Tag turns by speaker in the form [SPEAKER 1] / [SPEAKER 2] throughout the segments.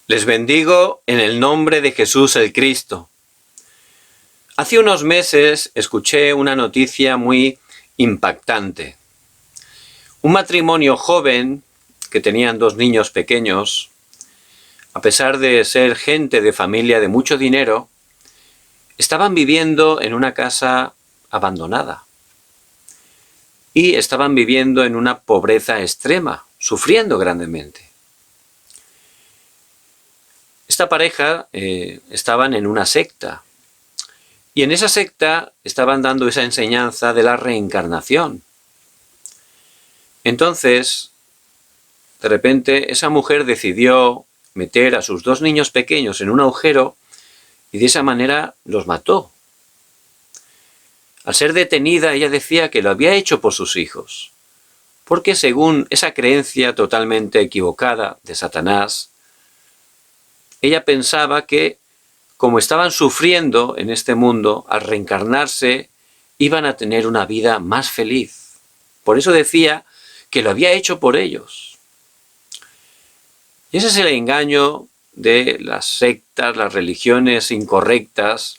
[SPEAKER 1] Les bendigo en el nombre de Jesús el Cristo. Hace unos meses escuché una noticia muy impactante. Un matrimonio joven que tenían 2 niños pequeños, a pesar de ser gente de familia de mucho dinero, estaban viviendo en una casa abandonada y estaban viviendo en una pobreza extrema, sufriendo grandemente. Esta pareja estaban en una secta y en esa secta estaban dando esa enseñanza de la reencarnación. Entonces, de repente, esa mujer decidió meter a sus 2 niños pequeños en un agujero y de esa manera los mató. Al ser detenida, ella decía que lo había hecho por sus hijos, porque según esa creencia totalmente equivocada de Satanás, ella pensaba que, como estaban sufriendo en este mundo, al reencarnarse, iban a tener una vida más feliz. Por eso decía que lo había hecho por ellos. Y ese es el engaño de las sectas, las religiones incorrectas,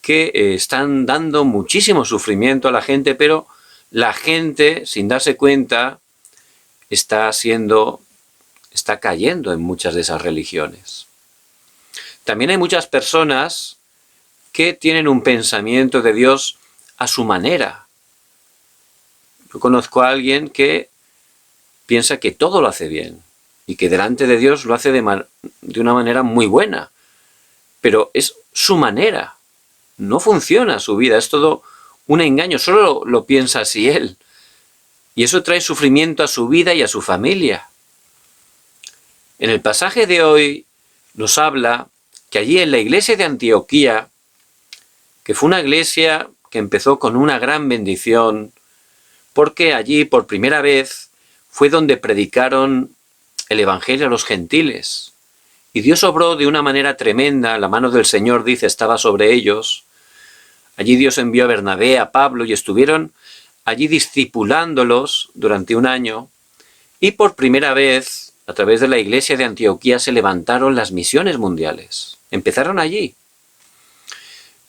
[SPEAKER 1] que están dando muchísimo sufrimiento a la gente, pero la gente, sin darse cuenta, está cayendo en muchas de esas religiones. También hay muchas personas que tienen un pensamiento de Dios a su manera. Yo conozco a alguien que piensa que todo lo hace bien y que delante de Dios lo hace de una manera muy buena, pero es su manera, no funciona su vida, es todo un engaño, solo lo piensa así él, y eso trae sufrimiento a su vida y a su familia. En el pasaje de hoy nos habla que allí en la iglesia de Antioquía, que fue una iglesia que empezó con una gran bendición, porque allí por primera vez fue donde predicaron el evangelio a los gentiles. Y Dios obró de una manera tremenda, la mano del Señor, dice, estaba sobre ellos. Allí Dios envió a Bernabé, a Pablo, y estuvieron allí discipulándolos durante un año. Y por primera vez, a través de la iglesia de Antioquía, se levantaron las misiones mundiales. Empezaron allí.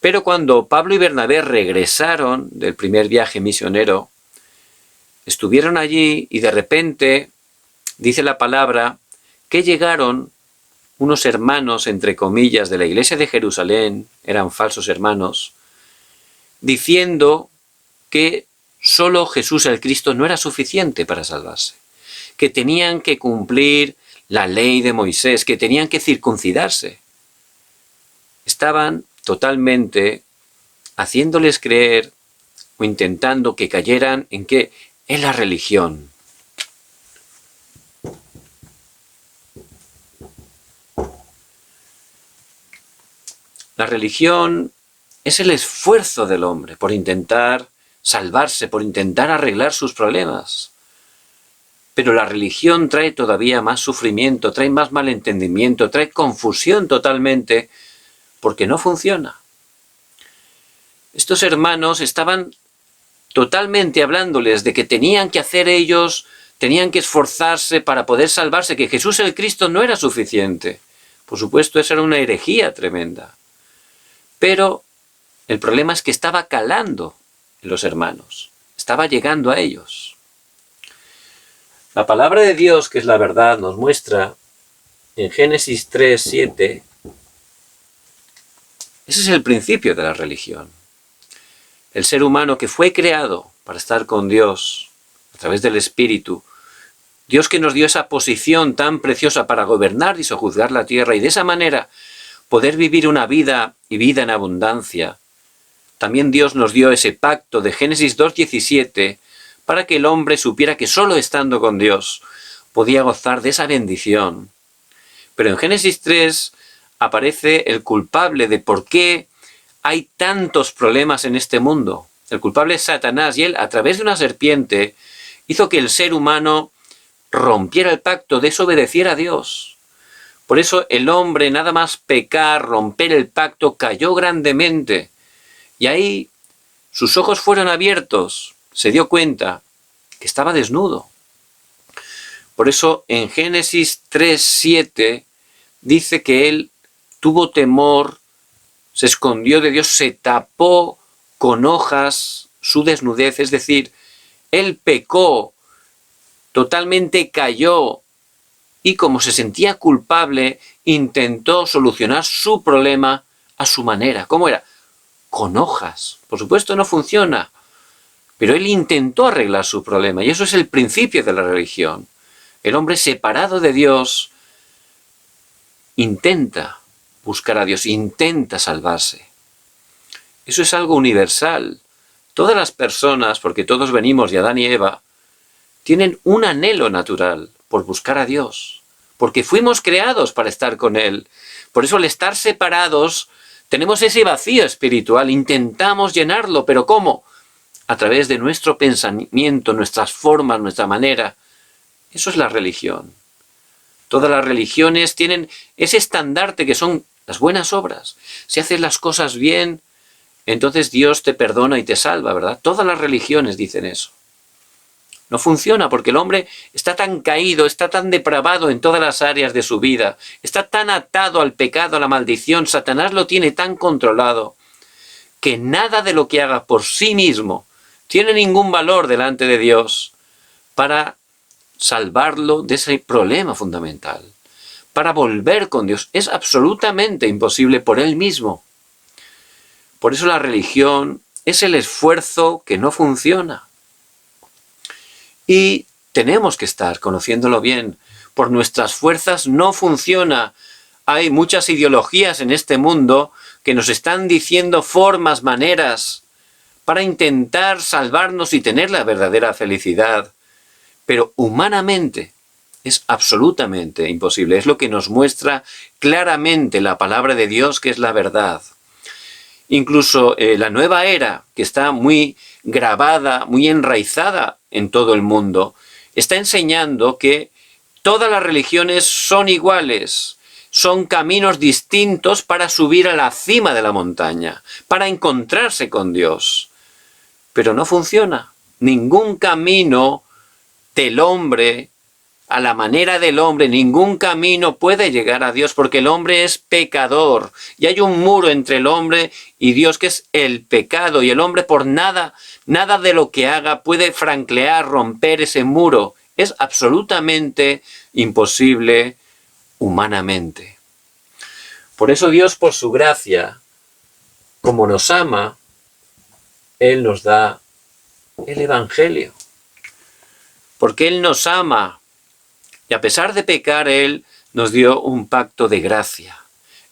[SPEAKER 1] Pero cuando Pablo y Bernabé regresaron del primer viaje misionero, estuvieron allí y de repente, dice la palabra, que llegaron unos hermanos, entre comillas, de la iglesia de Jerusalén, eran falsos hermanos, diciendo que solo Jesús el Cristo no era suficiente para salvarse, que tenían que cumplir la ley de Moisés, que tenían que circuncidarse. Estaban totalmente haciéndoles creer o intentando que cayeran en qué, en la religión. La religión es el esfuerzo del hombre por intentar salvarse, por intentar arreglar sus problemas. Pero la religión trae todavía más sufrimiento, trae más malentendimiento, trae confusión totalmente, porque no funciona. Estos hermanos estaban totalmente hablándoles de que tenían que hacer ellos, tenían que esforzarse para poder salvarse, que Jesús el Cristo no era suficiente. Por supuesto, esa era una herejía tremenda. Pero el problema es que estaba calando en los hermanos, estaba llegando a ellos. La palabra de Dios, que es la verdad, nos muestra en Génesis 3:7, ese es el principio de la religión. El ser humano que fue creado para estar con Dios a través del Espíritu, Dios que nos dio esa posición tan preciosa para gobernar y sojuzgar la tierra y de esa manera poder vivir una vida y vida en abundancia. También Dios nos dio ese pacto de Génesis 2:17 para que el hombre supiera que solo estando con Dios podía gozar de esa bendición. Pero en Génesis 3 aparece el culpable de por qué hay tantos problemas en este mundo. El culpable es Satanás y él, a través de una serpiente, hizo que el ser humano rompiera el pacto, desobedeciera a Dios. Por eso el hombre, nada más pecar, romper el pacto, cayó grandemente. Y ahí sus ojos fueron abiertos, se dio cuenta que estaba desnudo. Por eso en Génesis 3:7 dice que él tuvo temor, se escondió de Dios, se tapó con hojas su desnudez, es decir, él pecó, totalmente cayó y como se sentía culpable, intentó solucionar su problema a su manera. ¿Cómo era? Con hojas. Por supuesto no funciona, pero él intentó arreglar su problema y eso es el principio de la religión. El hombre separado de Dios intenta buscar a Dios, intenta salvarse. Eso es algo universal. Todas las personas, porque todos venimos de Adán y Eva, tienen un anhelo natural por buscar a Dios, porque fuimos creados para estar con Él. Por eso al estar separados tenemos ese vacío espiritual, intentamos llenarlo, pero ¿cómo? A través de nuestro pensamiento, nuestras formas, nuestra manera. Eso es la religión. Todas las religiones tienen ese estandarte que son las buenas obras. Si haces las cosas bien, entonces Dios te perdona y te salva, ¿verdad? Todas las religiones dicen eso. No funciona porque el hombre está tan caído, está tan depravado en todas las áreas de su vida, está tan atado al pecado, a la maldición, Satanás lo tiene tan controlado, que nada de lo que haga por sí mismo tiene ningún valor delante de Dios para salvarlo de ese problema fundamental, para volver con Dios. Es absolutamente imposible por él mismo. Por eso la religión es el esfuerzo que no funciona. Y tenemos que estar conociéndolo bien. Por nuestras fuerzas no funciona. Hay muchas ideologías en este mundo que nos están diciendo formas, maneras para intentar salvarnos y tener la verdadera felicidad. Pero humanamente es absolutamente imposible. Es lo que nos muestra claramente la palabra de Dios, que es la verdad. Incluso la nueva era, que está muy grabada, muy enraizada en todo el mundo, está enseñando que todas las religiones son iguales, son caminos distintos para subir a la cima de la montaña, para encontrarse con Dios. Pero no funciona. Ningún camino del hombre, a la manera del hombre, ningún camino puede llegar a Dios porque el hombre es pecador y hay un muro entre el hombre y Dios que es el pecado y el hombre por nada de lo que haga puede franquear, romper ese muro. Es absolutamente imposible humanamente. Por eso Dios, por su gracia, como nos ama, Él nos da el Evangelio. Porque Él nos ama y a pesar de pecar, Él nos dio un pacto de gracia.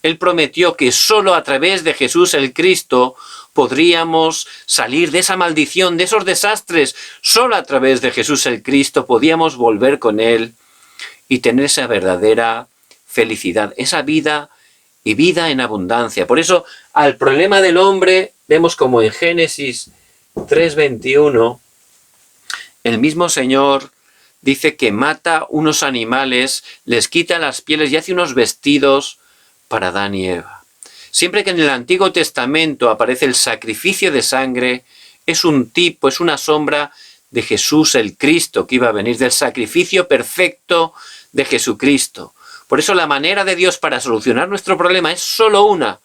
[SPEAKER 1] Él prometió que solo a través de Jesús el Cristo podríamos salir de esa maldición, de esos desastres. Solo a través de Jesús el Cristo podíamos volver con Él y tener esa verdadera felicidad, esa vida y vida en abundancia. Por eso, al problema del hombre, vemos como en Génesis 3:21, el mismo Señor dice que mata unos animales, les quita las pieles y hace unos vestidos para Adán y Eva. Siempre que en el Antiguo Testamento aparece el sacrificio de sangre, es un tipo, es una sombra de Jesús el Cristo que iba a venir, del sacrificio perfecto de Jesucristo. Por eso la manera de Dios para solucionar nuestro problema es solo una,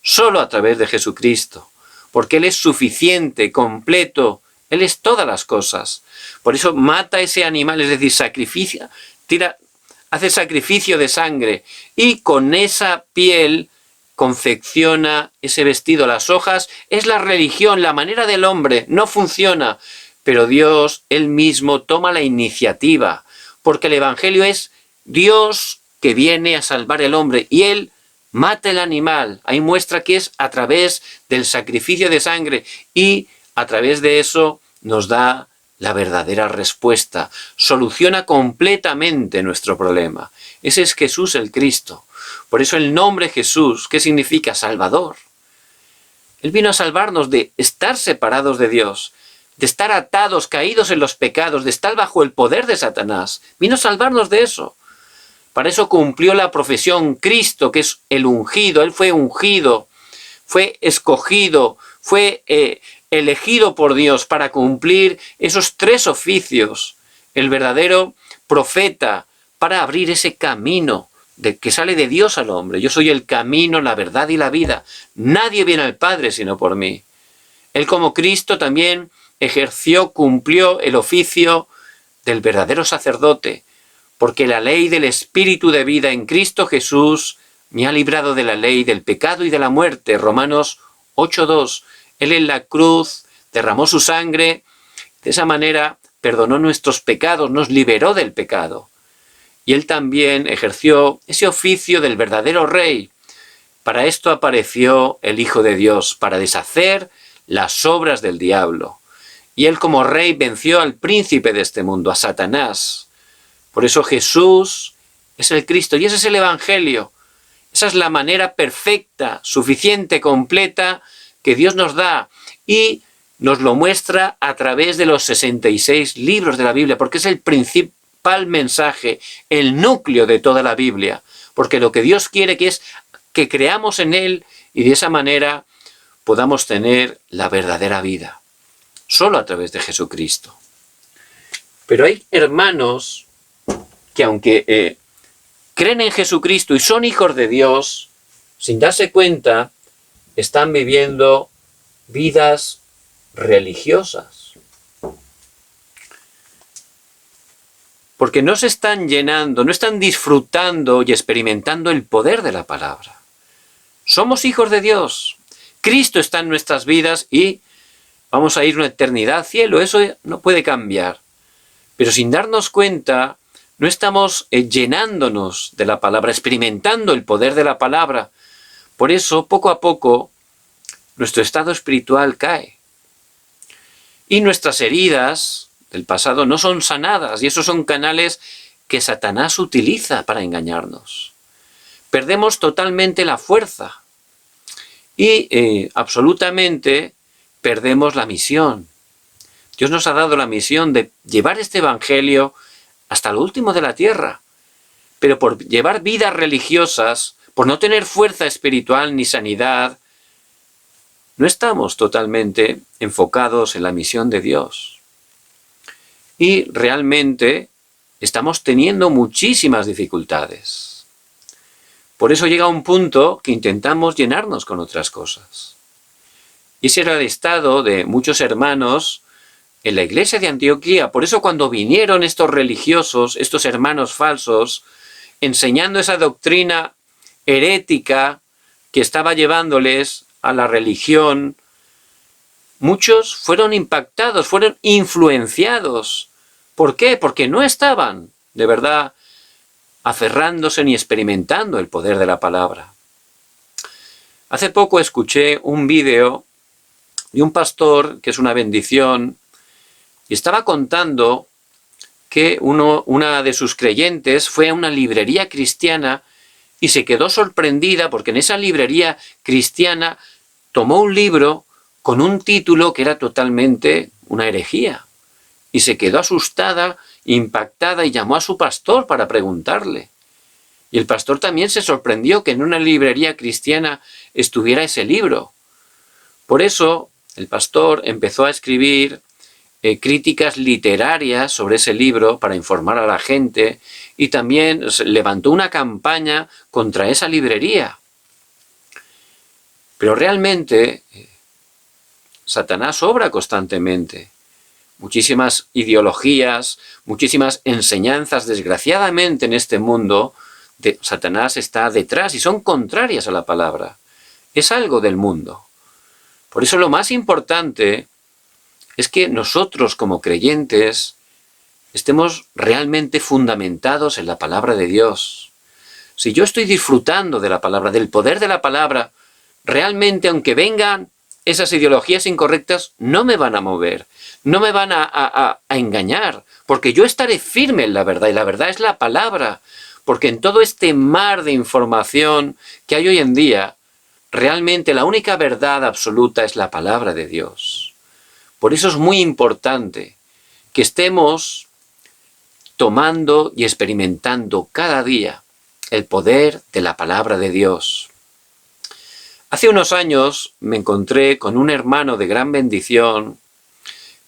[SPEAKER 1] solo a través de Jesucristo. Porque Él es suficiente, completo, Él es todas las cosas. Por eso mata ese animal, es decir, sacrificia, hace sacrificio de sangre y con esa piel confecciona ese vestido. Las hojas es la religión, la manera del hombre, no funciona. Pero Dios, Él mismo, toma la iniciativa, porque el Evangelio es Dios que viene a salvar al hombre y Él mata el animal. Ahí muestra que es a través del sacrificio de sangre y a través de eso nos da la verdadera respuesta. Soluciona completamente nuestro problema. Ese es Jesús el Cristo. Por eso el nombre Jesús, ¿qué significa? Salvador. Él vino a salvarnos de estar separados de Dios, de estar atados, caídos en los pecados, de estar bajo el poder de Satanás. Vino a salvarnos de eso. Para eso cumplió la profesión Cristo, que es el ungido. Él fue ungido, fue escogido, fue elegido por Dios para cumplir esos tres oficios. El verdadero profeta para abrir ese camino que sale de Dios al hombre. Yo soy el camino, la verdad y la vida. Nadie viene al Padre sino por mí. Él como Cristo también cumplió el oficio del verdadero sacerdote, porque la ley del Espíritu de vida en Cristo Jesús me ha librado de la ley, del pecado y de la muerte. Romanos 8:2. Él en la cruz derramó su sangre, de esa manera perdonó nuestros pecados, nos liberó del pecado. Y Él también ejerció ese oficio del verdadero Rey. Para esto apareció el Hijo de Dios, para deshacer las obras del diablo. Y Él como Rey venció al príncipe de este mundo, a Satanás. Por eso Jesús es el Cristo y ese es el Evangelio. Esa es la manera perfecta, suficiente, completa que Dios nos da y nos lo muestra a través de los 66 libros de la Biblia, porque es el principal mensaje, el núcleo de toda la Biblia, porque lo que Dios quiere que es que creamos en Él y de esa manera podamos tener la verdadera vida, solo a través de Jesucristo. Pero hay hermanos que aunque creen en Jesucristo y son hijos de Dios, sin darse cuenta, están viviendo vidas religiosas. Porque no se están llenando, no están disfrutando y experimentando el poder de la palabra. Somos hijos de Dios. Cristo está en nuestras vidas y vamos a ir una eternidad al cielo. Eso no puede cambiar. Pero sin darnos cuenta, no estamos llenándonos de la palabra, experimentando el poder de la palabra. Por eso, poco a poco, nuestro estado espiritual cae. Y nuestras heridas del pasado no son sanadas, y esos son canales que Satanás utiliza para engañarnos. Perdemos totalmente la fuerza y absolutamente perdemos la misión. Dios nos ha dado la misión de llevar este evangelio hasta lo último de la tierra, pero por llevar vidas religiosas, por no tener fuerza espiritual ni sanidad, no estamos totalmente enfocados en la misión de Dios. Y realmente estamos teniendo muchísimas dificultades. Por eso llega un punto que intentamos llenarnos con otras cosas. Y ese era el estado de muchos hermanos en la iglesia de Antioquía. Por eso cuando vinieron estos religiosos, estos hermanos falsos, enseñando esa doctrina herética que estaba llevándoles a la religión, muchos fueron impactados, fueron influenciados. ¿Por qué? Porque no estaban, de verdad, aferrándose ni experimentando el poder de la palabra. Hace poco escuché un vídeo de un pastor, que es una bendición, y estaba contando que una de sus creyentes fue a una librería cristiana y se quedó sorprendida porque en esa librería cristiana tomó un libro con un título que era totalmente una herejía. Y se quedó asustada, impactada y llamó a su pastor para preguntarle. Y el pastor también se sorprendió que en una librería cristiana estuviera ese libro. Por eso el pastor empezó a escribir críticas literarias sobre ese libro para informar a la gente y también levantó una campaña contra esa librería. Pero realmente Satanás obra constantemente. Muchísimas ideologías, muchísimas enseñanzas, desgraciadamente en este mundo, Satanás está detrás y son contrarias a la palabra. Es algo del mundo. Por eso lo más importante es que nosotros como creyentes estemos realmente fundamentados en la palabra de Dios. Si yo estoy disfrutando de la palabra, del poder de la palabra, realmente aunque vengan esas ideologías incorrectas, no me van a mover, no me van a engañar, porque yo estaré firme en la verdad, y la verdad es la palabra, porque en todo este mar de información que hay hoy en día, realmente la única verdad absoluta es la palabra de Dios. Por eso es muy importante que estemos tomando y experimentando cada día el poder de la palabra de Dios. Hace unos años me encontré con un hermano de gran bendición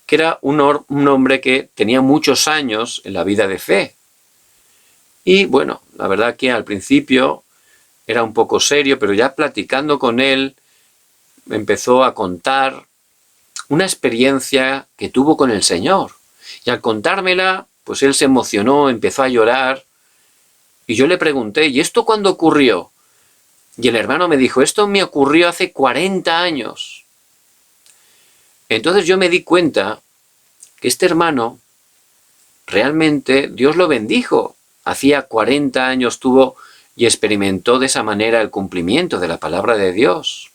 [SPEAKER 1] que era un hombre que tenía muchos años en la vida de fe. Y bueno, la verdad que al principio era un poco serio, pero ya platicando con él, me empezó a contar una experiencia que tuvo con el Señor. Y al contármela, pues él se emocionó, empezó a llorar. Y yo le pregunté, ¿y esto cuándo ocurrió? Y el hermano me dijo, esto me ocurrió hace 40 años. Entonces yo me di cuenta que este hermano, realmente Dios lo bendijo. Hacía 40 años tuvo y experimentó de esa manera el cumplimiento de la palabra de Dios.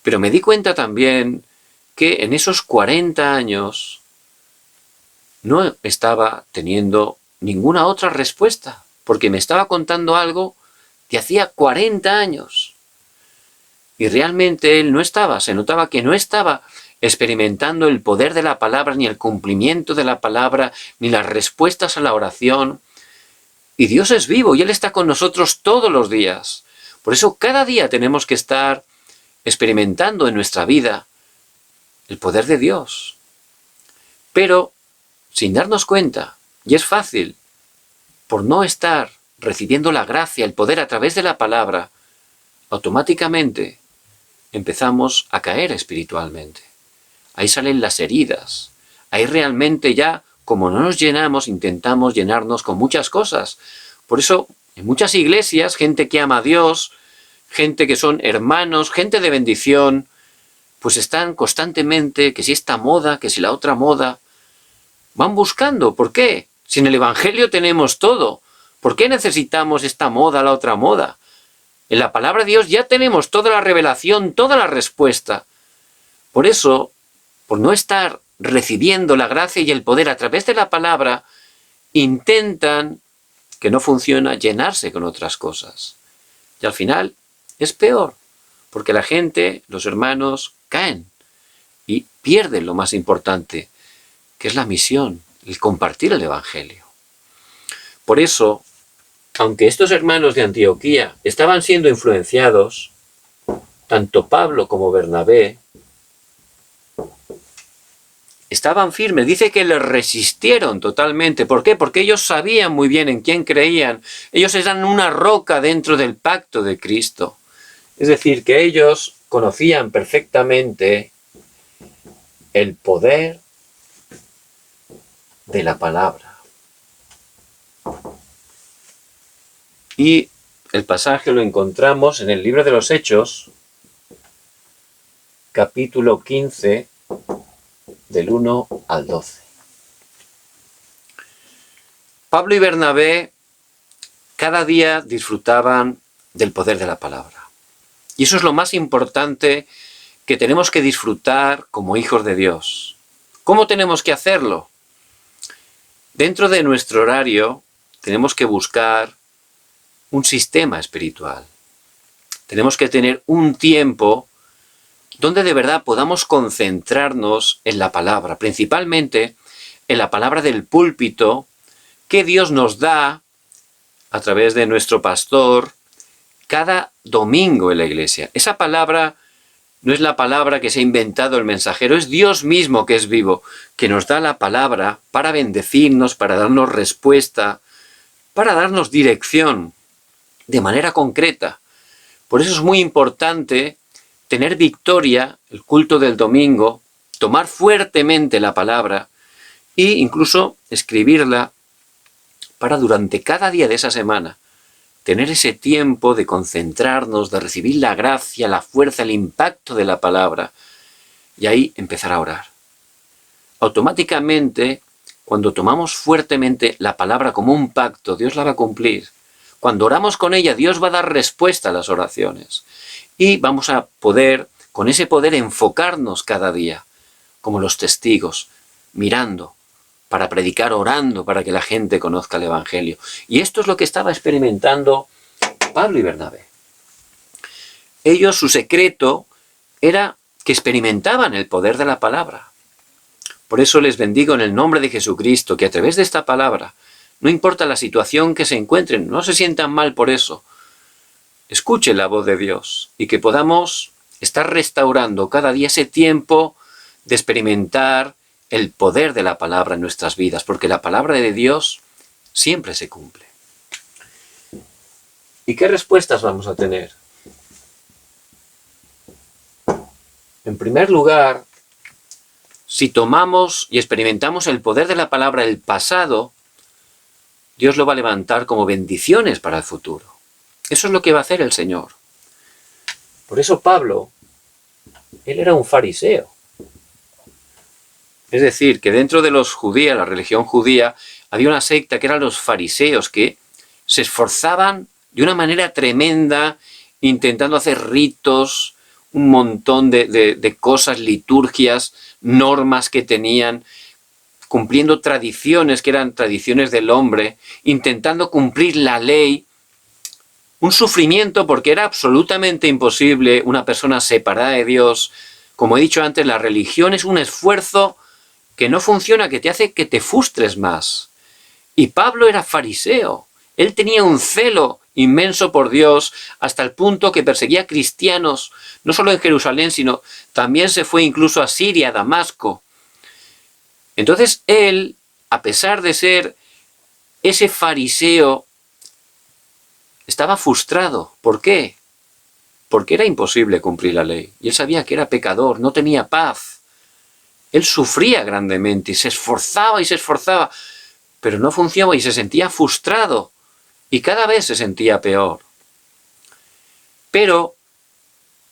[SPEAKER 1] Pero me di cuenta también que en esos 40 años no estaba teniendo ninguna otra respuesta, porque me estaba contando algo que hacía 40 años. Y realmente él no estaba, se notaba que no estaba experimentando el poder de la palabra, ni el cumplimiento de la palabra, ni las respuestas a la oración. Y Dios es vivo y Él está con nosotros todos los días. Por eso cada día tenemos que estar experimentando en nuestra vida el poder de Dios. Pero sin darnos cuenta, y es fácil, por no estar recibiendo la gracia, el poder a través de la palabra, automáticamente empezamos a caer espiritualmente. Ahí salen las heridas. Ahí realmente ya, como no nos llenamos, intentamos llenarnos con muchas cosas. Por eso, en muchas iglesias, gente que ama a Dios, gente que son hermanos, gente de bendición, pues están constantemente, que si esta moda, que si la otra moda, van buscando. ¿Por qué? Si en el Evangelio tenemos todo, ¿por qué necesitamos esta moda, la otra moda? En la palabra de Dios ya tenemos toda la revelación, toda la respuesta. Por eso, por no estar recibiendo la gracia y el poder a través de la palabra, intentan, que no funciona, llenarse con otras cosas. Y al final es peor, porque la gente, los hermanos, caen y pierden lo más importante, que es la misión, el compartir el Evangelio. Por eso, aunque estos hermanos de Antioquía estaban siendo influenciados, tanto Pablo como Bernabé estaban firmes. Dice que les resistieron totalmente. ¿Por qué? Porque ellos sabían muy bien en quién creían. Ellos eran una roca dentro del pacto de Cristo. Es decir, que ellos conocían perfectamente el poder de la palabra. Y el pasaje lo encontramos en el libro de los Hechos, capítulo 15, del 1 al 12. Pablo y Bernabé cada día disfrutaban del poder de la palabra. Y eso es lo más importante que tenemos que disfrutar como hijos de Dios. ¿Cómo tenemos que hacerlo? Dentro de nuestro horario tenemos que buscar un sistema espiritual. Tenemos que tener un tiempo donde de verdad podamos concentrarnos en la palabra, principalmente en la palabra del púlpito que Dios nos da a través de nuestro pastor cada domingo en la iglesia. Esa palabra no es la palabra que se ha inventado el mensajero, es Dios mismo que es vivo, que nos da la palabra para bendecirnos, para darnos respuesta, para darnos dirección de manera concreta. Por eso es muy importante tener victoria, el culto del domingo, tomar fuertemente la palabra e incluso escribirla para durante cada día de esa semana tener ese tiempo de concentrarnos, de recibir la gracia, la fuerza, el impacto de la palabra y ahí empezar a orar. Automáticamente, cuando tomamos fuertemente la palabra como un pacto, Dios la va a cumplir. Cuando oramos con ella, Dios va a dar respuesta a las oraciones. Y vamos a poder, con ese poder, enfocarnos cada día, como los testigos, mirando, para predicar, orando, para que la gente conozca el Evangelio. Y esto es lo que estaba experimentando Pablo y Bernabé. Ellos, su secreto era que experimentaban el poder de la palabra. Por eso les bendigo en el nombre de Jesucristo, que a través de esta palabra, no importa la situación que se encuentren, no se sientan mal por eso, escuchen la voz de Dios y que podamos estar restaurando cada día ese tiempo de experimentar el poder de la palabra en nuestras vidas, porque la palabra de Dios siempre se cumple. ¿Y qué respuestas vamos a tener? En primer lugar, si tomamos y experimentamos el poder de la palabra del pasado, Dios lo va a levantar como bendiciones para el futuro. Eso es lo que va a hacer el Señor. Por eso Pablo, él era un fariseo. Es decir, que dentro de los judíos, la religión judía, había una secta que eran los fariseos, que se esforzaban de una manera tremenda, intentando hacer ritos, un montón de cosas, liturgias, normas que tenían, cumpliendo tradiciones que eran tradiciones del hombre, intentando cumplir la ley. Un sufrimiento porque era absolutamente imposible una persona separada de Dios. Como he dicho antes, la religión es un esfuerzo que no funciona, que te hace que te frustres más. Y Pablo era fariseo. Él tenía un celo inmenso por Dios hasta el punto que perseguía cristianos, no solo en Jerusalén, sino también se fue incluso a Siria, a Damasco. Entonces él, a pesar de ser ese fariseo, estaba frustrado. ¿Por qué? Porque era imposible cumplir la ley. Y él sabía que era pecador, no tenía paz. Él sufría grandemente y se esforzaba, pero no funcionaba y se sentía frustrado. Y cada vez se sentía peor. Pero,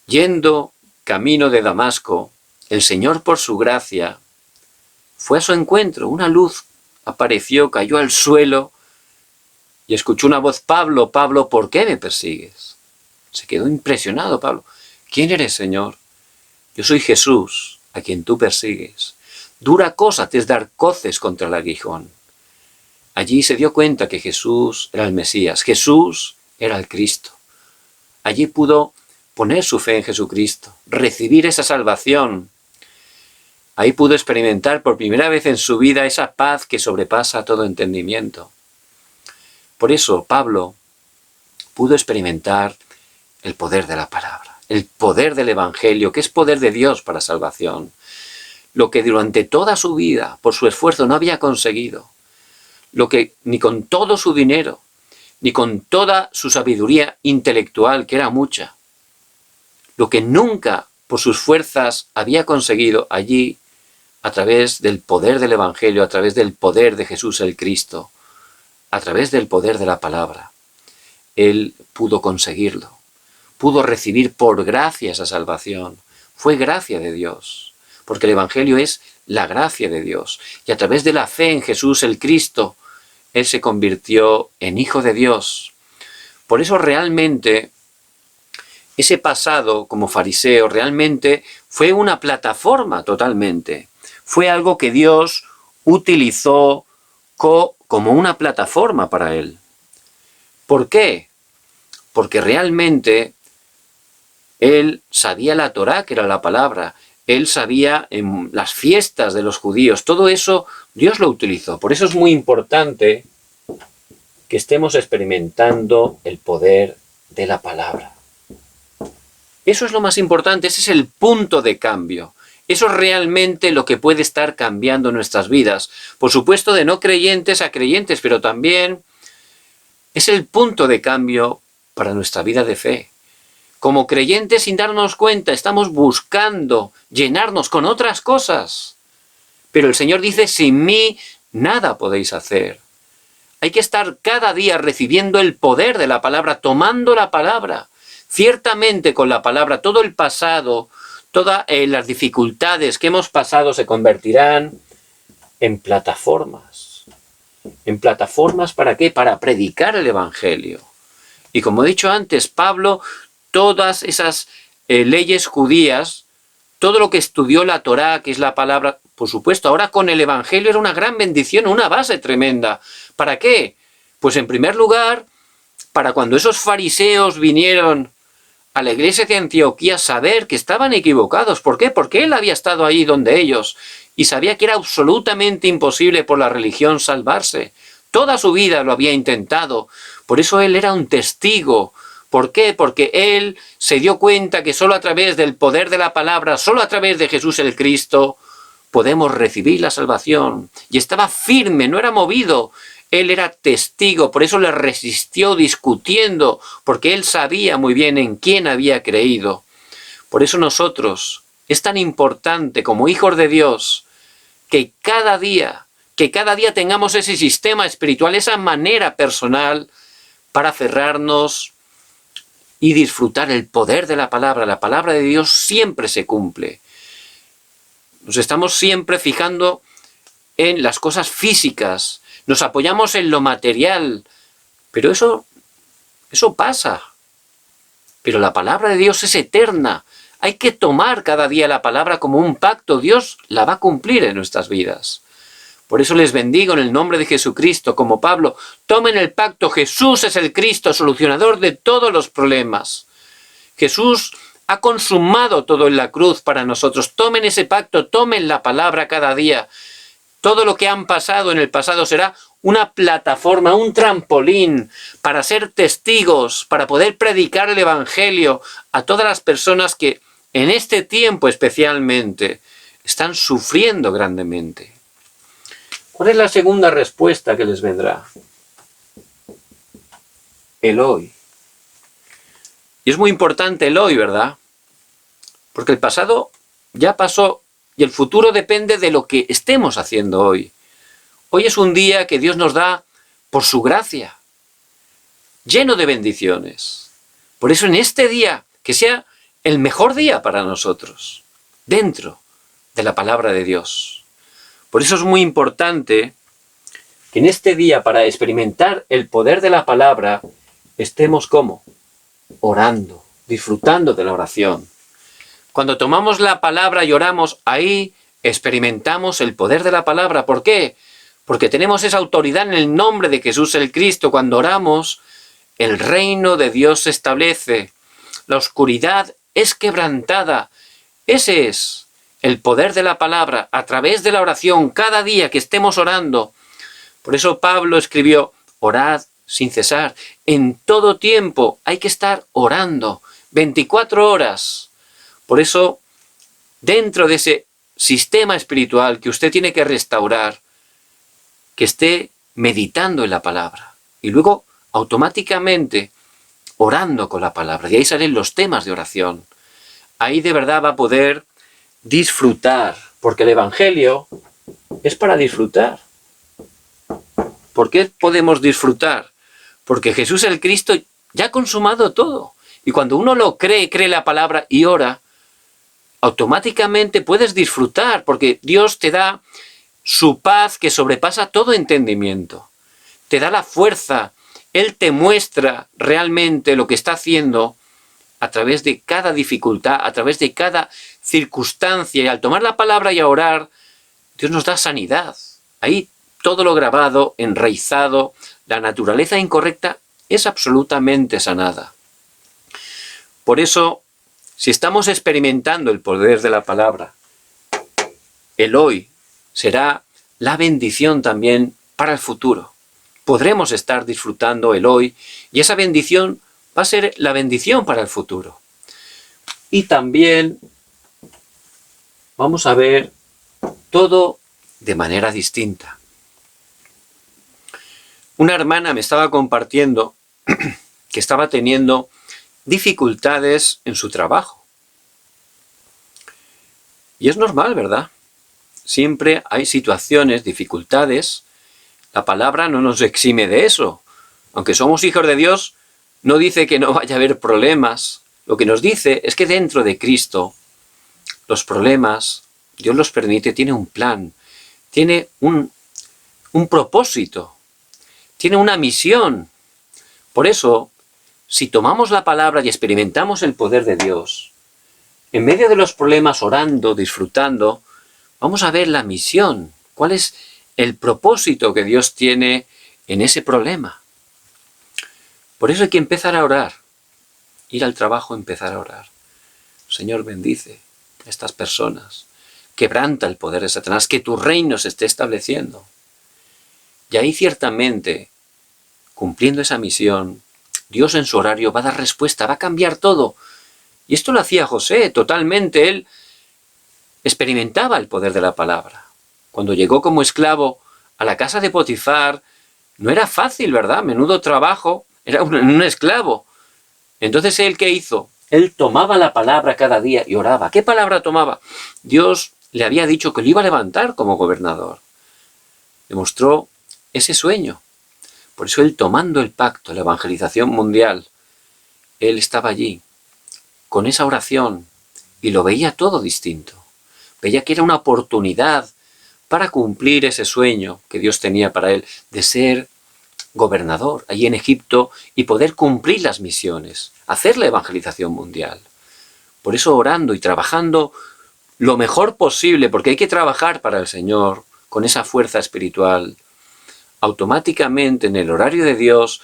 [SPEAKER 1] yendo camino de Damasco, el Señor, por su gracia, fue a su encuentro. Una luz apareció, cayó al suelo y escuchó una voz: Pablo, Pablo, ¿por qué me persigues? Se quedó impresionado Pablo. ¿Quién eres, Señor? Yo soy Jesús, a quien tú persigues. Dura cosa te es dar coces contra el aguijón. Allí se dio cuenta que Jesús era el Mesías, Jesús era el Cristo. Allí pudo poner su fe en Jesucristo, recibir esa salvación. Ahí pudo experimentar por primera vez en su vida esa paz que sobrepasa todo entendimiento. Por eso Pablo pudo experimentar el poder de la palabra, el poder del Evangelio, que es poder de Dios para salvación. Lo que durante toda su vida, por su esfuerzo, no había conseguido. Lo que ni con todo su dinero, ni con toda su sabiduría intelectual, que era mucha, lo que nunca por sus fuerzas había conseguido, allí, a través del poder del Evangelio, a través del poder de Jesús el Cristo, a través del poder de la palabra, él pudo conseguirlo. Pudo recibir por gracia esa salvación. Fue gracia de Dios, porque el Evangelio es la gracia de Dios. Y a través de la fe en Jesús el Cristo, él se convirtió en hijo de Dios. Por eso realmente ese pasado como fariseo realmente fue una plataforma totalmente. Fue algo que Dios utilizó como una plataforma para él. ¿Por qué? Porque realmente él sabía la Torá, que era la palabra. Él sabía en las fiestas de los judíos. Todo eso Dios lo utilizó. Por eso es muy importante que estemos experimentando el poder de la palabra. Eso es lo más importante. Ese es el punto de cambio. Eso es realmente lo que puede estar cambiando nuestras vidas. Por supuesto, de no creyentes a creyentes, pero también es el punto de cambio para nuestra vida de fe. Como creyentes, sin darnos cuenta, estamos buscando llenarnos con otras cosas. Pero el Señor dice: sin mí nada podéis hacer. Hay que estar cada día recibiendo el poder de la palabra, tomando la palabra. Ciertamente con la palabra todo el pasado, todas las dificultades que hemos pasado se convertirán en plataformas. ¿En plataformas para qué? Para predicar el Evangelio. Y como he dicho antes, Pablo, todas esas leyes judías, todo lo que estudió la Torá, que es la palabra, por supuesto, ahora con el Evangelio era una gran bendición, una base tremenda. ¿Para qué? Pues en primer lugar, para cuando esos fariseos vinieron a la iglesia de Antioquía, saber que estaban equivocados. ¿Por qué? Porque él había estado ahí donde ellos y sabía que era absolutamente imposible por la religión salvarse. Toda su vida lo había intentado. Por eso él era un testigo. ¿Por qué? Porque él se dio cuenta que solo a través del poder de la palabra, solo a través de Jesús el Cristo, podemos recibir la salvación. Y estaba firme, no era movido. Él era testigo, por eso le resistió discutiendo, porque él sabía muy bien en quién había creído. Por eso nosotros, es tan importante como hijos de Dios, que cada día tengamos ese sistema espiritual, esa manera personal para aferrarnos y disfrutar el poder de la palabra. La palabra de Dios siempre se cumple. Nos estamos siempre fijando en las cosas físicas, nos apoyamos en lo material, pero eso pasa. Pero la palabra de Dios es eterna. Hay que tomar cada día la palabra como un pacto. Dios la va a cumplir en nuestras vidas. Por eso les bendigo en el nombre de Jesucristo, como Pablo. Tomen el pacto. Jesús es el Cristo, solucionador de todos los problemas. Jesús ha consumado todo en la cruz para nosotros. Tomen ese pacto, tomen la palabra cada día. Todo lo que han pasado en el pasado será una plataforma, un trampolín para ser testigos, para poder predicar el Evangelio a todas las personas que en este tiempo especialmente están sufriendo grandemente. ¿Cuál es la segunda respuesta que les vendrá? El hoy. Y es muy importante el hoy, ¿verdad? Porque el pasado ya pasó y el futuro depende de lo que estemos haciendo hoy. Hoy es un día que Dios nos da por su gracia, lleno de bendiciones. Por eso en este día, que sea el mejor día para nosotros, dentro de la palabra de Dios. Por eso es muy importante que en este día, para experimentar el poder de la palabra, estemos ¿cómo? Orando, disfrutando de la oración. Cuando tomamos la palabra y oramos, ahí experimentamos el poder de la palabra. ¿Por qué? Porque tenemos esa autoridad en el nombre de Jesús el Cristo. Cuando oramos, el reino de Dios se establece. La oscuridad es quebrantada. Ese es el poder de la palabra a través de la oración, cada día que estemos orando. Por eso Pablo escribió, orad sin cesar. En todo tiempo hay que estar orando, 24 horas. Por eso, dentro de ese sistema espiritual que usted tiene que restaurar, que esté meditando en la palabra y luego automáticamente orando con la palabra. Y ahí salen los temas de oración. Ahí de verdad va a poder disfrutar, porque el Evangelio es para disfrutar. ¿Por qué podemos disfrutar? Porque Jesús el Cristo ya ha consumado todo. Y cuando uno lo cree la palabra y ora, automáticamente puedes disfrutar, porque Dios te da su paz que sobrepasa todo entendimiento. Te da la fuerza. Él te muestra realmente lo que está haciendo a través de cada dificultad, a través de cada circunstancia. Y al tomar la palabra y a orar, Dios nos da sanidad. Ahí todo lo grabado, enraizado, la naturaleza incorrecta es absolutamente sanada. Por eso, si estamos experimentando el poder de la palabra, el hoy será la bendición también para el futuro. Podremos estar disfrutando el hoy y esa bendición va a ser la bendición para el futuro. Y también vamos a ver todo de manera distinta. Una hermana me estaba compartiendo que estaba teniendo dificultades en su trabajo. Y es normal, ¿verdad? Siempre hay situaciones, dificultades. La palabra no nos exime de eso. Aunque somos hijos de Dios, no dice que no vaya a haber problemas. Lo que nos dice es que dentro de Cristo, los problemas, Dios los permite, tiene un plan, tiene un propósito, tiene una misión. Por eso, si tomamos la palabra y experimentamos el poder de Dios, en medio de los problemas, orando, disfrutando, vamos a ver la misión. ¿Cuál es el propósito que Dios tiene en ese problema? Por eso hay que empezar a orar. Ir al trabajo, empezar a orar. Señor, bendice a estas personas. Quebranta el poder de Satanás, que tu reino se esté estableciendo. Y ahí ciertamente, cumpliendo esa misión, Dios en su horario va a dar respuesta, va a cambiar todo. Y esto lo hacía José totalmente. Él experimentaba el poder de la palabra. Cuando llegó como esclavo a la casa de Potifar, No era fácil, ¿verdad? Menudo trabajo. Era un esclavo. Entonces, ¿él qué hizo? Él tomaba la palabra cada día y oraba. ¿Qué palabra tomaba? Dios le había dicho que lo iba a levantar como gobernador. Demostró ese sueño. Por eso él, tomando el pacto, la evangelización mundial, él estaba allí, con esa oración, y lo veía todo distinto. Veía que era una oportunidad para cumplir ese sueño que Dios tenía para él, de ser gobernador allí en Egipto y poder cumplir las misiones, hacer la evangelización mundial. Por eso, orando y trabajando lo mejor posible, porque hay que trabajar para el Señor con esa fuerza espiritual, automáticamente en el horario de Dios,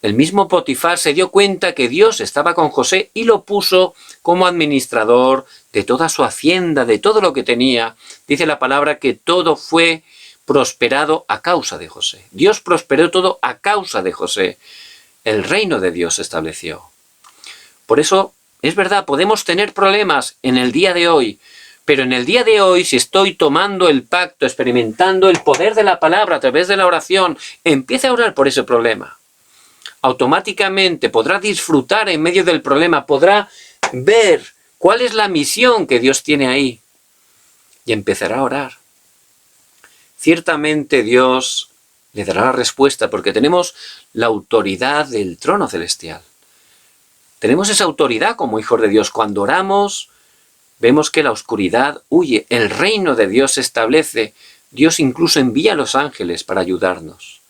[SPEAKER 1] el mismo Potifar se dio cuenta que Dios estaba con José y lo puso como administrador de toda su hacienda, de todo lo que tenía. Dice la palabra que todo fue prosperado a causa de José. Dios prosperó todo a causa de José. El reino de Dios se estableció. Por eso, es verdad, podemos tener problemas en el día de hoy, pero en el día de hoy, si estoy tomando el pacto, experimentando el poder de la palabra a través de la oración, empieza a orar por ese problema. Automáticamente podrá disfrutar en medio del problema, podrá ver cuál es la misión que Dios tiene ahí y empezará a orar. Ciertamente Dios le dará la respuesta porque tenemos la autoridad del trono celestial. Tenemos esa autoridad como hijos de Dios. Cuando oramos, vemos que la oscuridad huye, el reino de Dios se establece. Dios incluso envía a los ángeles para ayudarnos.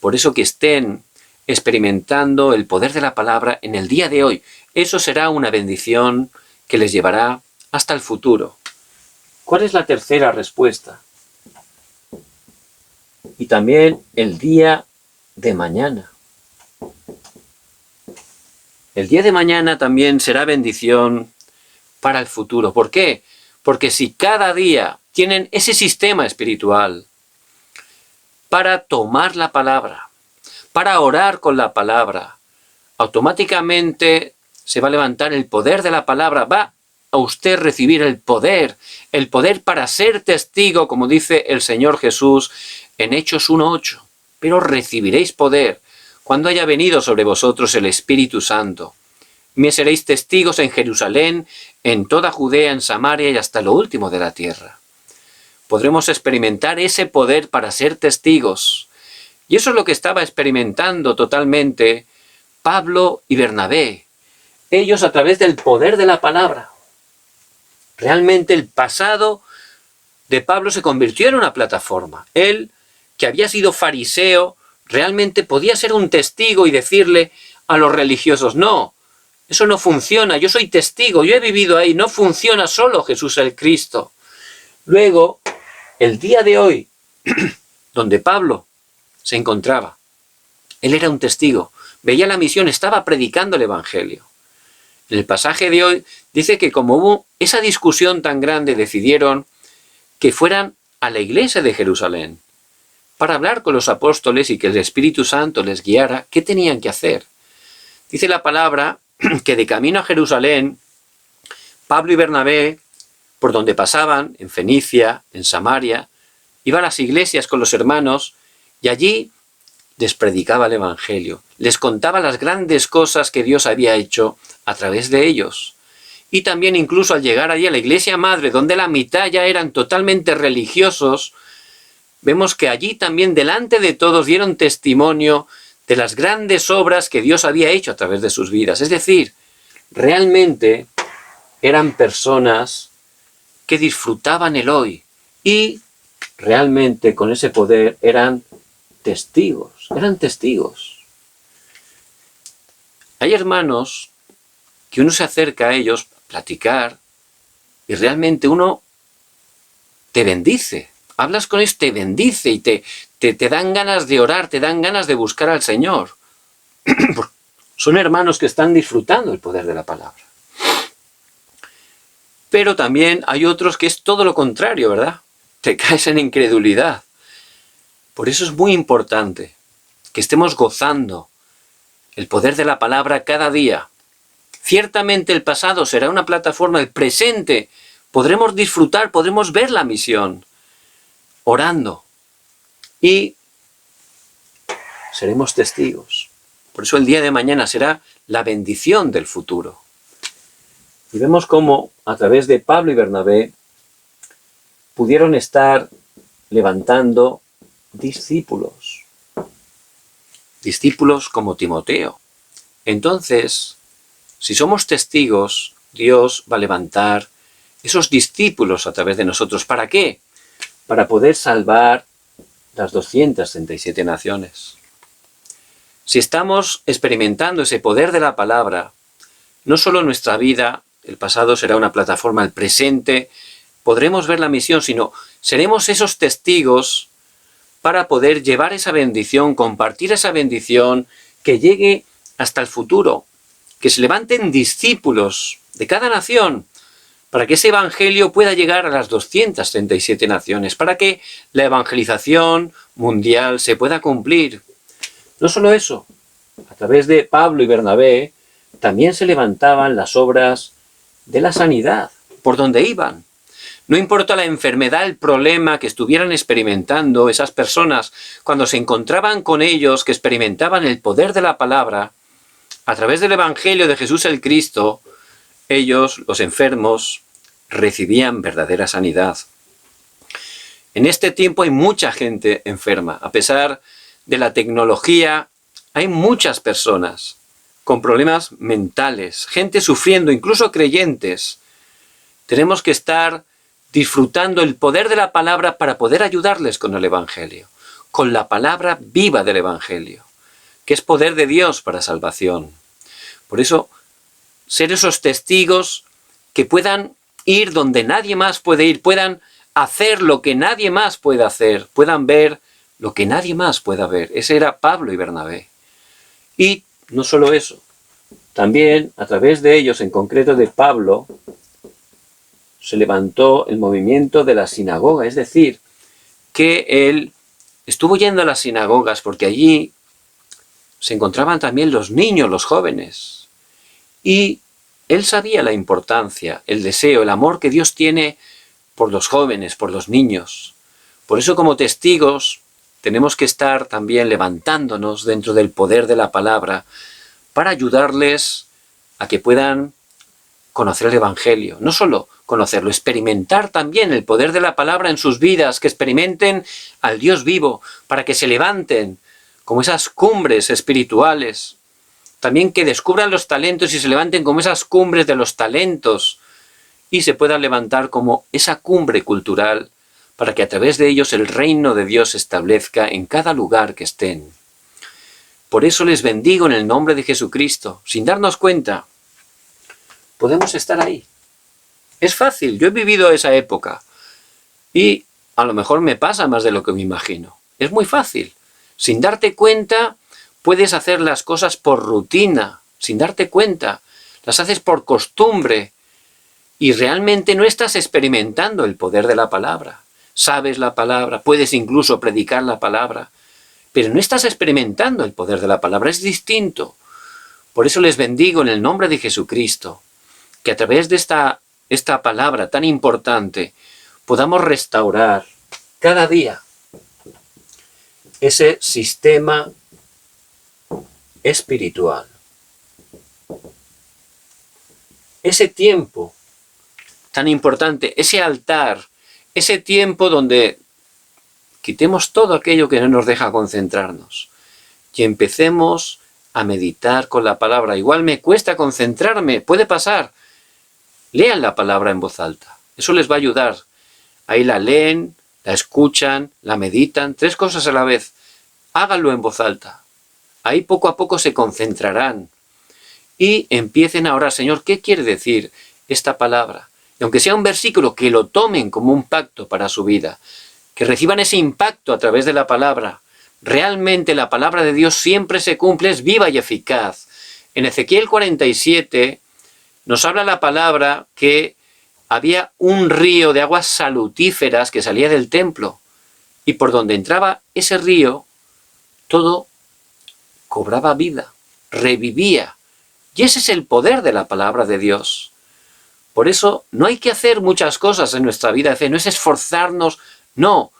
[SPEAKER 1] Por eso que estén experimentando el poder de la palabra en el día de hoy. Eso será una bendición que les llevará hasta el futuro. ¿Cuál es la tercera respuesta? Y también el día de mañana. El día de mañana también será bendición para el futuro. ¿Por qué? Porque si cada día tienen ese sistema espiritual para tomar la palabra, para orar con la palabra, automáticamente se va a levantar el poder de la palabra, va a usted recibir el poder para ser testigo, como dice el Señor Jesús en Hechos 1:8. Pero recibiréis poder cuando haya venido sobre vosotros el Espíritu Santo. Me seréis testigos en Jerusalén, en toda Judea, en Samaria y hasta lo último de la tierra. Podremos experimentar ese poder para ser testigos. Y eso es lo que estaba experimentando totalmente Pablo y Bernabé. Ellos a través del poder de la palabra. Realmente el pasado de Pablo se convirtió en una plataforma. Él, que había sido fariseo, realmente podía ser un testigo y decirle a los religiosos, no, eso no funciona, yo soy testigo, yo he vivido ahí, no funciona solo Jesús el Cristo. Luego, el día de hoy, donde Pablo se encontraba, él era un testigo, veía la misión, estaba predicando el Evangelio. En el pasaje de hoy dice que como hubo esa discusión tan grande, decidieron que fueran a la iglesia de Jerusalén para hablar con los apóstoles y que el Espíritu Santo les guiara qué tenían que hacer. Dice la palabra que de camino a Jerusalén, Pablo y Bernabé, por donde pasaban, en Fenicia, en Samaria, iban a las iglesias con los hermanos y allí les predicaba el Evangelio, les contaba las grandes cosas que Dios había hecho a través de ellos. Y también incluso al llegar allí a la iglesia madre, donde la mitad ya eran totalmente religiosos, vemos que allí también delante de todos dieron testimonio de las grandes obras que Dios había hecho a través de sus vidas. Es decir, realmente eran personas que disfrutaban el hoy y realmente con ese poder eran testigos, Hay hermanos que uno se acerca a ellos a platicar y realmente uno te bendice. Hablas con ellos, te bendice y te dan ganas de orar, te dan ganas de buscar al Señor. Son hermanos que están disfrutando el poder de la palabra. Pero también hay otros que es todo lo contrario, ¿verdad? Te caes en incredulidad. Por eso es muy importante que estemos gozando el poder de la palabra cada día. Ciertamente el pasado será una plataforma, el presente podremos disfrutar, podremos ver la misión, orando. Y seremos testigos. Por eso el día de mañana será la bendición del futuro. Y vemos cómo a través de Pablo y Bernabé pudieron estar levantando discípulos. Discípulos como Timoteo. Entonces, si somos testigos, Dios va a levantar esos discípulos a través de nosotros. ¿Para qué? Para poder salvar las 237 naciones. Si estamos experimentando ese poder de la palabra, no solo nuestra vida, el pasado será una plataforma, el presente, podremos ver la misión, sino seremos esos testigos para poder llevar esa bendición, compartir esa bendición, que llegue hasta el futuro, que se levanten discípulos de cada nación, para que ese evangelio pueda llegar a las 237 naciones, para que la evangelización mundial se pueda cumplir. No solo eso, a través de Pablo y Bernabé también se levantaban las obras de la sanidad, por donde iban. No importa la enfermedad, el problema que estuvieran experimentando esas personas, cuando se encontraban con ellos que experimentaban el poder de la palabra, a través del Evangelio de Jesús el Cristo, ellos, los enfermos, recibían verdadera sanidad. En este tiempo hay mucha gente enferma. A pesar de la tecnología, hay muchas personas con problemas mentales, gente sufriendo, incluso creyentes. Tenemos que estar disfrutando el poder de la palabra para poder ayudarles con el Evangelio, con la palabra viva del Evangelio, que es poder de Dios para salvación. Por eso, ser esos testigos que puedan ir donde nadie más puede ir, puedan hacer lo que nadie más puede hacer, puedan ver lo que nadie más pueda ver. Ese era Pablo y Bernabé. Y no solo eso, también a través de ellos, en concreto de Pablo, se levantó el movimiento de la sinagoga, es decir, que él estuvo yendo a las sinagogas porque allí se encontraban también los niños, los jóvenes. Y él sabía la importancia, el deseo, el amor que Dios tiene por los jóvenes, por los niños. Por eso, como testigos, tenemos que estar también levantándonos dentro del poder de la palabra para ayudarles a que puedan conocer el Evangelio. No solo conocerlo, experimentar también el poder de la palabra en sus vidas, que experimenten al Dios vivo, para que se levanten como esas cumbres espirituales. También que descubran los talentos y se levanten como esas cumbres de los talentos y se puedan levantar como esa cumbre cultural para que a través de ellos el reino de Dios se establezca en cada lugar que estén. Por eso les bendigo en el nombre de Jesucristo. Sin darnos cuenta, podemos estar ahí. Es fácil, yo he vivido esa época y a lo mejor me pasa más de lo que me imagino. Es muy fácil. Sin darte cuenta, puedes hacer las cosas por rutina, sin darte cuenta. Las haces por costumbre y realmente no estás experimentando el poder de la palabra. Sabes la palabra, puedes incluso predicar la palabra, pero no estás experimentando el poder de la palabra, es distinto. Por eso les bendigo en el nombre de Jesucristo, que a través de esta palabra tan importante podamos restaurar cada día ese sistema espiritual. Ese tiempo tan importante, ese altar, ese tiempo donde quitemos todo aquello que no nos deja concentrarnos y empecemos a meditar con la palabra. Igual me cuesta concentrarme, puede pasar. Lean la palabra en voz alta, eso les va a ayudar. Ahí la leen, la escuchan, la meditan, 3 cosas a la vez. Háganlo en voz alta. Ahí poco a poco se concentrarán y empiecen a orar. Señor, ¿qué quiere decir esta palabra? Y aunque sea un versículo, que lo tomen como un pacto para su vida, que reciban ese impacto a través de la palabra. Realmente la palabra de Dios siempre se cumple, es viva y eficaz. En Ezequiel 47 nos habla la palabra que había un río de aguas salutíferas que salía del templo y por donde entraba ese río, todo cobraba vida, revivía. Y ese es el poder de la palabra de Dios. Por eso no hay que hacer muchas cosas en nuestra vida de fe, no es esforzarnos, no.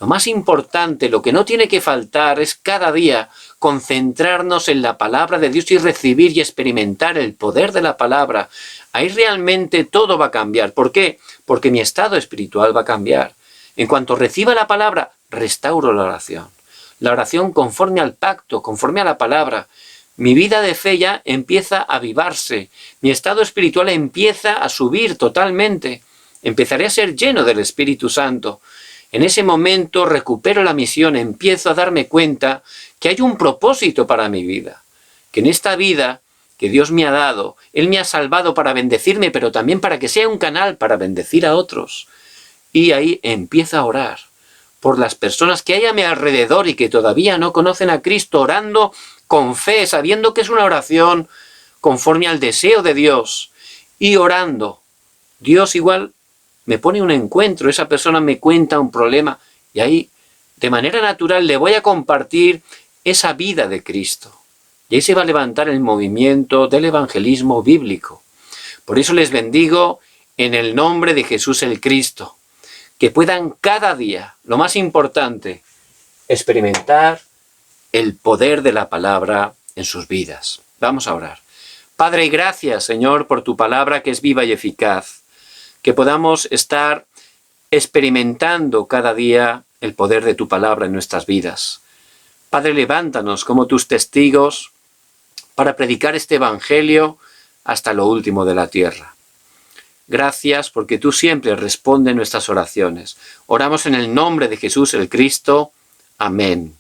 [SPEAKER 1] Lo más importante, lo que no tiene que faltar es cada día concentrarnos en la palabra de Dios y recibir y experimentar el poder de la palabra. Ahí realmente todo va a cambiar. ¿Por qué? Porque mi estado espiritual va a cambiar. En cuanto reciba la palabra, restauro la oración. La oración conforme al pacto, conforme a la palabra. Mi vida de fe ya empieza a avivarse. Mi estado espiritual empieza a subir totalmente. Empezaré a ser lleno del Espíritu Santo. En ese momento recupero la misión, empiezo a darme cuenta que hay un propósito para mi vida. Que en esta vida que Dios me ha dado, Él me ha salvado para bendecirme, pero también para que sea un canal para bendecir a otros. Y ahí empiezo a orar por las personas que hay a mi alrededor y que todavía no conocen a Cristo, orando con fe, sabiendo que es una oración conforme al deseo de Dios. Y orando, Dios igual me pone un encuentro, esa persona me cuenta un problema y ahí de manera natural le voy a compartir esa vida de Cristo. Y ahí se va a levantar el movimiento del evangelismo bíblico. Por eso les bendigo en el nombre de Jesús el Cristo. Que puedan cada día, lo más importante, experimentar el poder de la palabra en sus vidas. Vamos a orar. Padre, gracias, Señor, por tu palabra que es viva y eficaz. Que podamos estar experimentando cada día el poder de tu palabra en nuestras vidas. Padre, levántanos como tus testigos para predicar este evangelio hasta lo último de la tierra. Gracias porque tú siempre respondes nuestras oraciones. Oramos en el nombre de Jesús el Cristo. Amén.